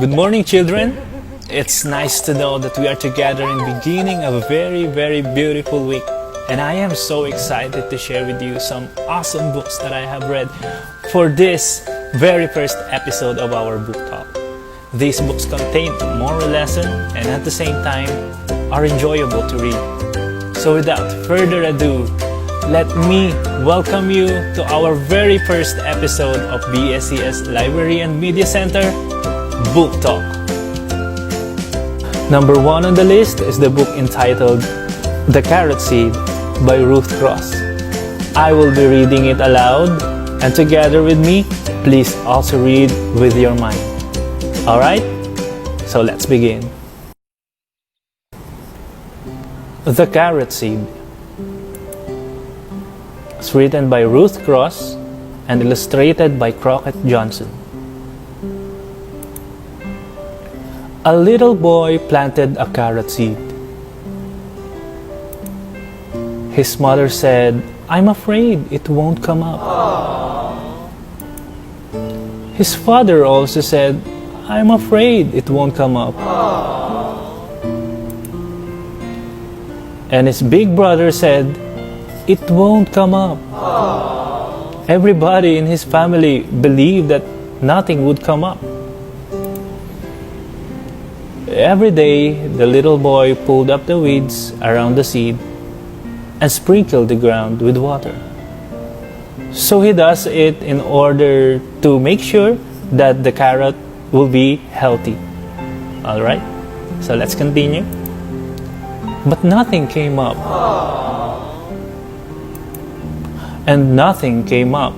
Good morning, children. It's nice to know that we are together in the beginning of a very beautiful week. And I am so excited to share with you some awesome books that I have read for this very first episode of our book talk. These books contain a moral lesson and at the same time are enjoyable to read. So without further ado, let me welcome you to our very first episode of BSCS Library and Media Center Book Talk. Number 1 on the list is the book entitled The Carrot Seed by Ruth Krauss. I will be reading it aloud, and together with me, please also read with your mind. Alright? So let's begin. The Carrot Seed. It's written by Ruth Krauss and illustrated by Crockett Johnson. A little boy planted a carrot seed. His mother said, "I'm afraid it won't come up." His father also said, "I'm afraid it won't come up." And his big brother said, "It won't come up." Everybody in his family believed that nothing would come up. Every day, the little boy pulled up the weeds around the seed and sprinkled the ground with water. So he does it in order to make sure that the carrot will be healthy. Alright, so let's continue. But nothing came up. And nothing came up.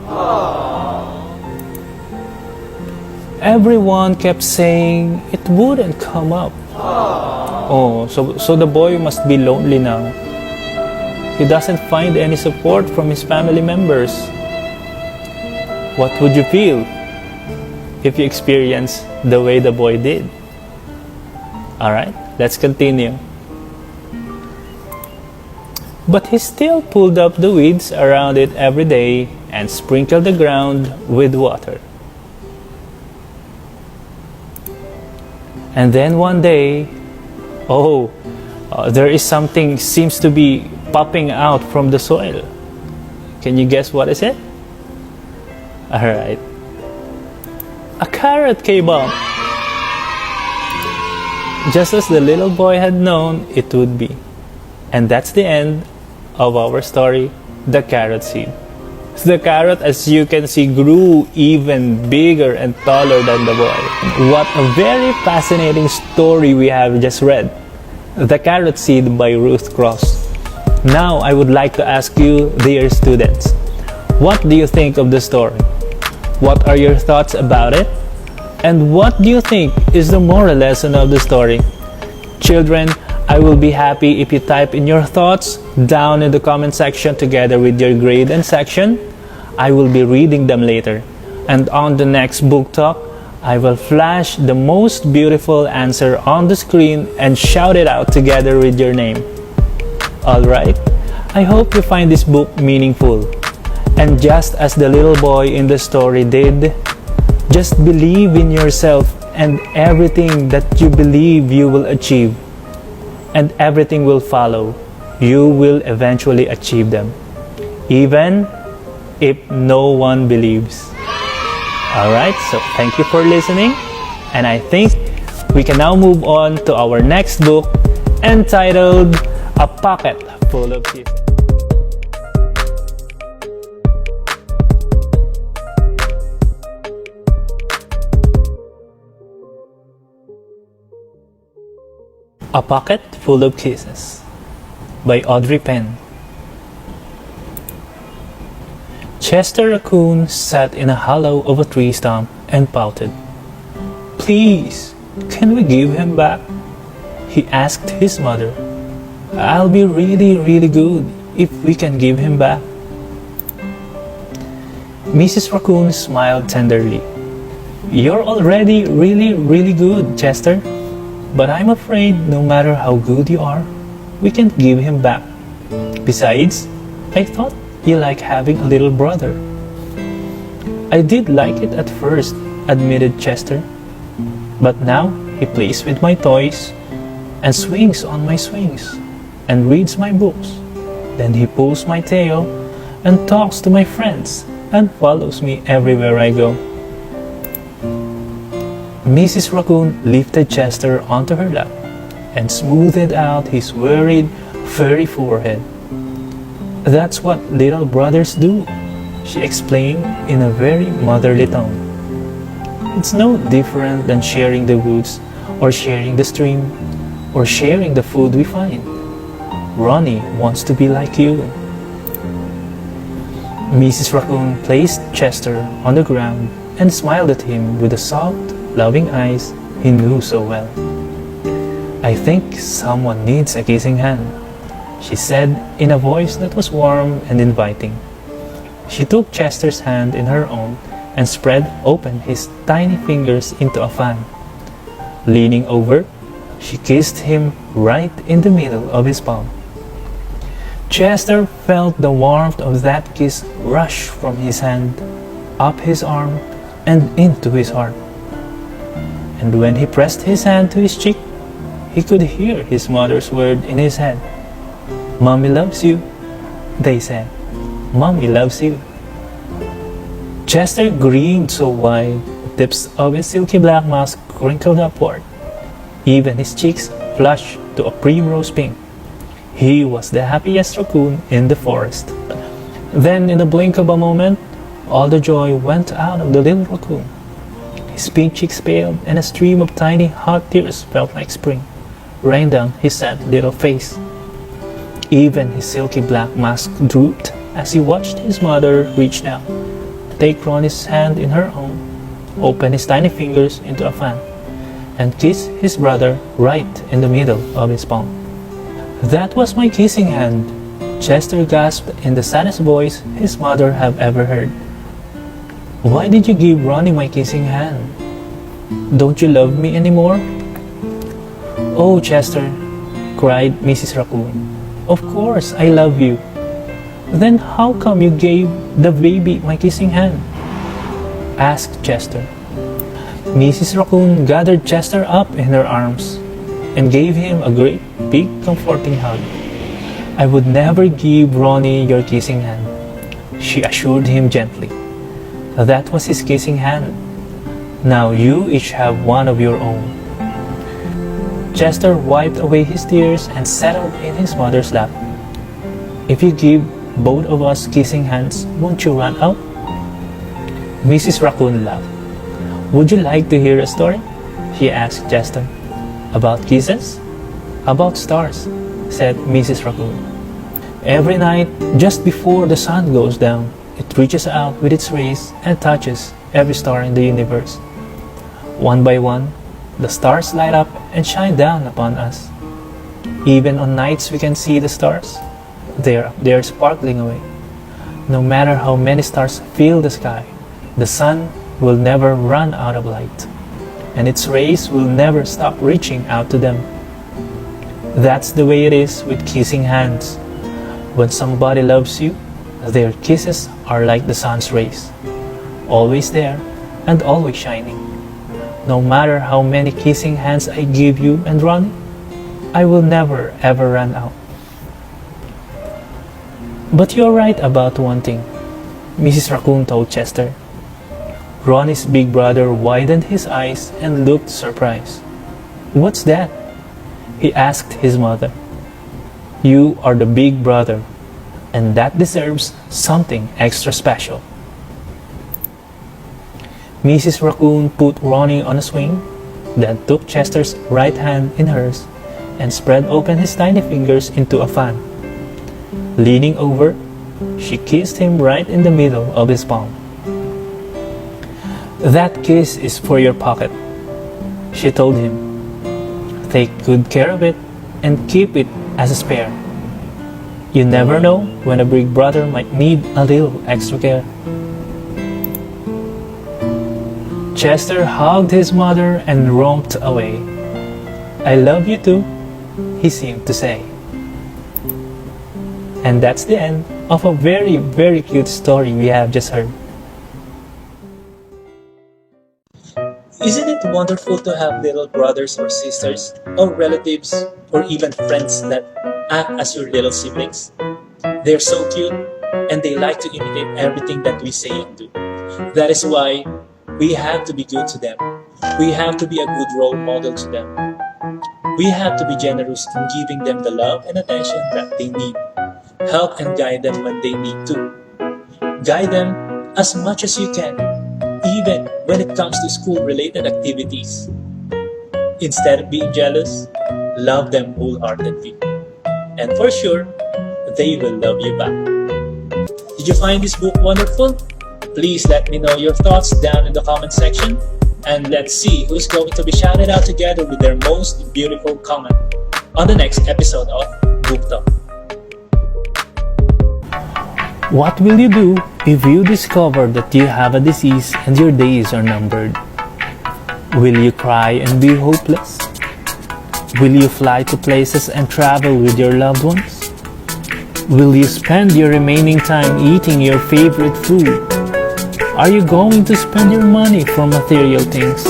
Everyone kept saying it wouldn't come up. Oh, so the boy must be lonely now. He doesn't find any support from his family members. What would you feel if you experienced the way the boy did? Alright, let's continue. But he still pulled up the weeds around it every day and sprinkled the ground with water. And then one day, there is something seems to be popping out from the soil. Can you guess what is it? Alright. A carrot came up. Just as the little boy had known it would be. And that's the end of our story, The Carrot Seed. The carrot, as you can see, grew even bigger and taller than the boy. What a very fascinating story we have just read. The Carrot Seed by Ruth Krauss. Now I would like to ask you, dear students, what do you think of the story? What are your thoughts about it? And what do you think is the moral lesson of the story? Children, I will be happy if you type in your thoughts down in the comment section together with your grade and section. I will be reading them later. And on the next book talk, I will flash the most beautiful answer on the screen and shout it out together with your name. Alright? I hope you find this book meaningful. And just as the little boy in the story did, just believe in yourself and everything that you believe you will achieve. And everything will follow. You will eventually achieve them, even if no one believes. Alright, so thank you for listening, and I think we can now move on to our next book entitled A Pocket Full of Kisses. A Pocket Full of Kisses by Audrey Penn. Chester Raccoon sat in a hollow of a tree stump and pouted. "Please, can we give him back?" he asked his mother. "I'll be really good if we can give him back." Mrs. Raccoon smiled tenderly. "You're already really good, Chester. But I'm afraid no matter how good you are, we can't give him back. Besides, I thought you like having a little brother." "I did like it at first," admitted Chester. But now he plays with my toys and swings on my swings and reads my books. Then he pulls my tail and talks to my friends and follows me everywhere I go. Mrs. Raccoon lifted Chester onto her lap and smoothed out his worried, furry forehead. "That's what little brothers do," she explained in a very motherly tone. "It's no different than sharing the woods or sharing the stream or sharing the food we find. Ronnie wants to be like you." Mrs. Raccoon placed Chester on the ground and smiled at him with the soft, loving eyes he knew so well. "I think someone needs a kissing hand," she said in a voice that was warm and inviting. She took Chester's hand in her own and spread open his tiny fingers into a fan. Leaning over, she kissed him right in the middle of his palm. Chester felt the warmth of that kiss rush from his hand, up his arm, and into his heart. And when he pressed his hand to his cheek, he could hear his mother's word in his head. "Mommy loves you," they said. "Mommy loves you." Chester grinned so wide, the tips of his silky black mask crinkled upward. Even his cheeks flushed to a primrose pink. He was the happiest raccoon in the forest. Then, in the blink of a moment, all the joy went out of the little raccoon. His pink cheeks paled, and a stream of tiny hot tears felt like spring rained down his sad little face. Even his silky black mask drooped as he watched his mother reach down, take Ronnie's hand in her own, open his tiny fingers into a fan, and kiss his brother right in the middle of his palm. "That was my kissing hand," Chester gasped in the saddest voice his mother had ever heard. "Why did you give Ronnie my kissing hand? Don't you love me anymore?" "Oh, Chester," cried Mrs. Raccoon, "of course I love you. Then how come you gave the baby my kissing hand?" asked Chester. Mrs. Raccoon gathered Chester up in her arms and gave him a great, big, comforting hug. "I would never give Ronnie your kissing hand," she assured him gently. That was his kissing hand. Now you each have one of your own. Chester wiped away his tears and settled in his mother's lap. "If you give both of us kissing hands, won't you run out?" Mrs. Raccoon laughed. "Would you like to hear a story?" she asked Chester. "About kisses?" "About stars," said Mrs. Raccoon. "Every night, just before the sun goes down, it reaches out with its rays and touches every star in the universe. One by one, the stars light up and shine down upon us. Even on nights we can see the stars. They're up there sparkling away. No matter how many stars fill the sky, the sun will never run out of light, and its rays will never stop reaching out to them. That's the way it is with kissing hands. When somebody loves you, their kisses are like the sun's rays, always there and always shining. No matter how many kissing hands I give you and Ronnie, I will never ever run out." "But you're right about one thing," Mrs. Raccoon told Chester. Ronnie's big brother widened his eyes and looked surprised. "What's that?" he asked his mother. "You are the big brother, and that deserves something extra special." Mrs. Raccoon put Ronnie on a swing, then took Chester's right hand in hers and spread open his tiny fingers into a fan. Leaning over, she kissed him right in the middle of his palm. "That kiss is for your pocket," she told him. "Take good care of it and keep it as a spare. You never know when a big brother might need a little extra care." Chester hugged his mother and romped away. "I love you too," he seemed to say. And that's the end of a very, very cute story we have just heard. Isn't it wonderful to have little brothers or sisters, or relatives, or even friends that act as your little siblings? They're so cute, and they like to imitate everything that we say and do. That is why we have to be good to them. We have to be a good role model to them. We have to be generous in giving them the love and attention that they need. Help and guide them when they need to. Guide them as much as you can, even when it comes to school-related activities. Instead of being jealous, love them wholeheartedly. And for sure, they will love you back. Did you find this book wonderful? Please let me know your thoughts down in the comment section. And let's see who's going to be shouted out together with their most beautiful comment on the next episode of Book Talk. What will you do if you discover that you have a disease and your days are numbered? Will you cry and be hopeless? Will you fly to places and travel with your loved ones? Will you spend your remaining time eating your favorite food? Are you going to spend your money for material things?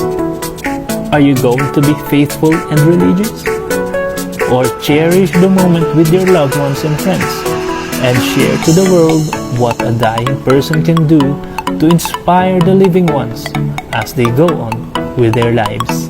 Are you going to be faithful and religious? Or cherish the moment with your loved ones and friends and share to the world what a dying person can do to inspire the living ones as they go on with their lives?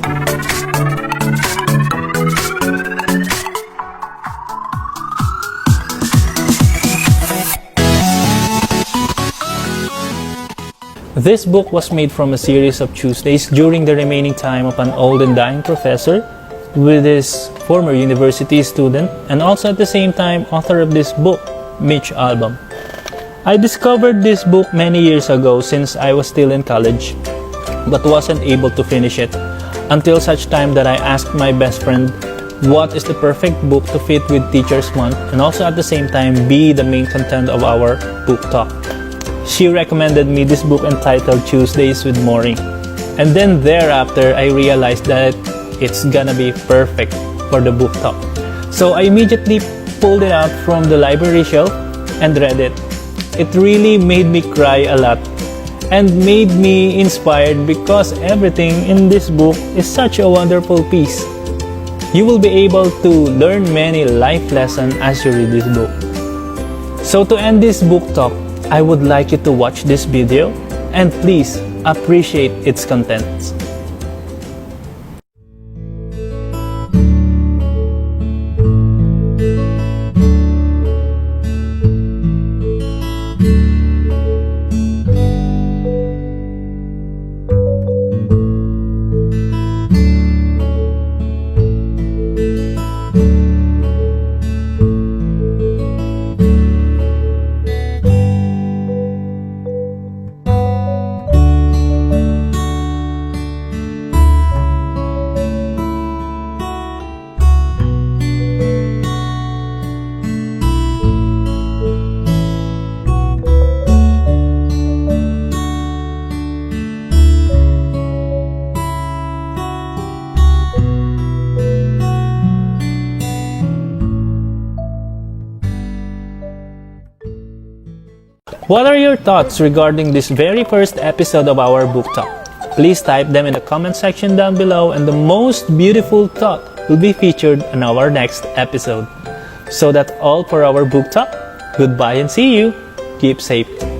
This book was made from a series of Tuesdays during the remaining time of an old and dying professor with his former university student, and also at the same time author of this book, Mitch Albom. I discovered this book many years ago since I was still in college, but wasn't able to finish it until such time that I asked my best friend what is the perfect book to fit with Teacher's Month and also at the same time be the main content of our book talk. She recommended me this book entitled Tuesdays with Maureen. And then thereafter, I realized that it's gonna be perfect for the book talk. So I immediately pulled it out from the library shelf and read it. It really made me cry a lot and made me inspired because everything in this book is such a wonderful piece. You will be able to learn many life lessons as you read this book. So to end this book talk, I would like you to watch this video and please appreciate its contents. What are your thoughts regarding this very first episode of our book talk? Please type them in the comment section down below and the most beautiful thought will be featured in our next episode. So that's all for our book talk. Goodbye and see you. Keep safe.